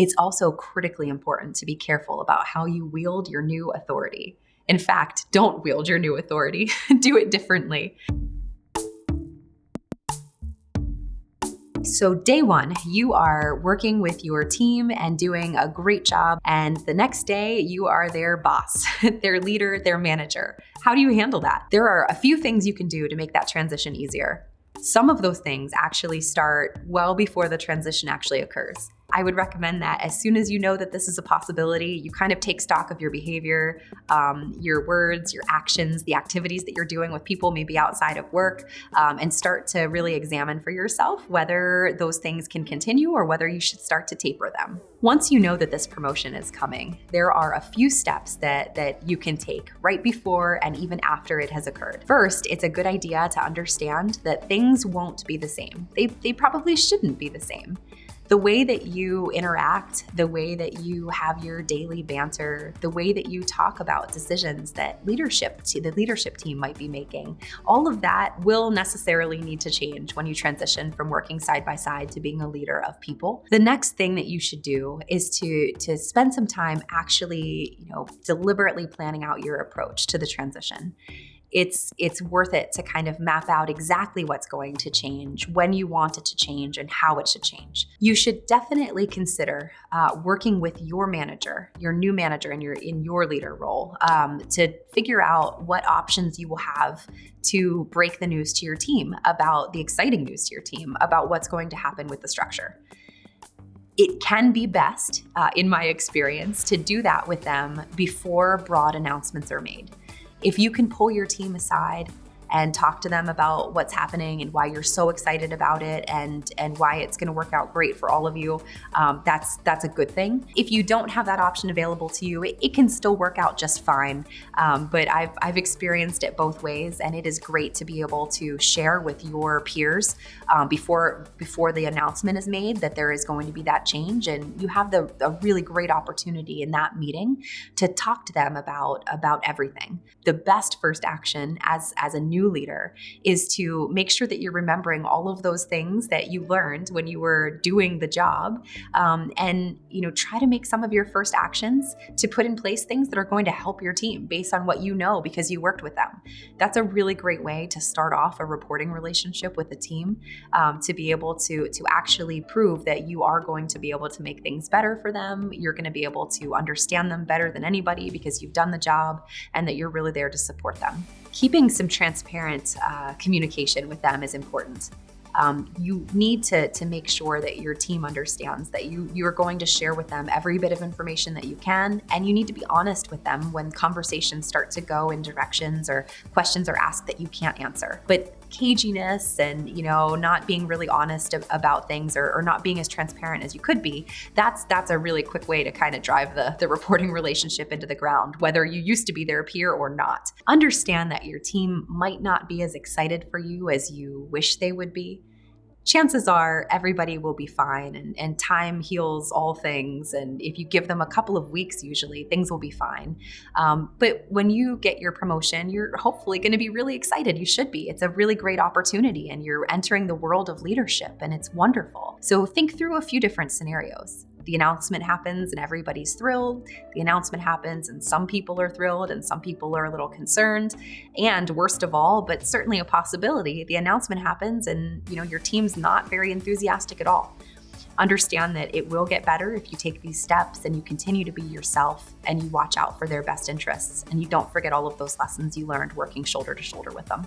It's also critically important to be careful about how you wield your new authority. In fact, don't wield your new authority. Do it differently. So day one, you are working with your team and doing a great job. And the next day, you are their boss, their leader, their manager. How do you handle that? There are a few things you can do to make that transition easier. Some of those things actually start well before the transition actually occurs. I would recommend that as soon as you know that this is a possibility, you kind of take stock of your behavior, your words, your actions, the activities that you're doing with people maybe outside of work, and start to really examine for yourself whether those things can continue or whether you should start to taper them. Once you know that this promotion is coming, there are a few steps that you can take right before and even after it has occurred. First, it's a good idea to understand that things won't be the same. They probably shouldn't be the same. The way that you interact, the way that you have your daily banter, the way that you talk about decisions that the leadership team might be making, all of that will necessarily need to change when you transition from working side by side to being a leader of people. The next thing that you should do is to spend some time actually, deliberately planning out your approach to the transition. It's worth it to kind of map out exactly what's going to change, when you want it to change, and how it should change. You should definitely consider working with your manager, your new manager in your leader role, to figure out what options you will have to break the news to your team about the exciting news to your team about what's going to happen with the structure. It can be best, in my experience, to do that with them before broad announcements are made. If you can pull your team aside and talk to them about what's happening and why you're so excited about it and why it's going to work out great for all of you, that's a good thing. If you don't have that option available to you, it can still work out just fine. But I've experienced it both ways, and it is great to be able to share with your peers before the announcement is made that there is going to be that change, and you have a really great opportunity in that meeting to talk to them about everything. The best first action as a new leader is to make sure that you're remembering all of those things that you learned when you were doing the job, and try to make some of your first actions to put in place things that are going to help your team based on what you know because you worked with them. That's a really great way to start off a reporting relationship with the team, to be able to actually prove that you are going to be able to make things better for them. You're going to be able to understand them better than anybody because you've done the job, and that you're really there to support them. Keeping some transparent communication with them is important. You need to make sure that your team understands that you're going to share with them every bit of information that you can, and you need to be honest with them when conversations start to go in directions or questions are asked that you can't answer. But caginess and not being really honest about things or not being as transparent as you could be, that's a really quick way to kind of drive the reporting relationship into the ground, whether you used to be their peer or not. Understand that your team might not be as excited for you as you wish they would be. Chances are everybody will be fine, and time heals all things. And if you give them a couple of weeks, usually things will be fine. But when you get your promotion, you're hopefully going to be really excited. You should be. It's a really great opportunity, and you're entering the world of leadership, and it's wonderful. So think through a few different scenarios. The announcement happens and everybody's thrilled. The announcement happens and some people are thrilled and some people are a little concerned. And worst of all, but certainly a possibility, the announcement happens and your team's not very enthusiastic at all. Understand that it will get better if you take these steps and you continue to be yourself and you watch out for their best interests and you don't forget all of those lessons you learned working shoulder to shoulder with them.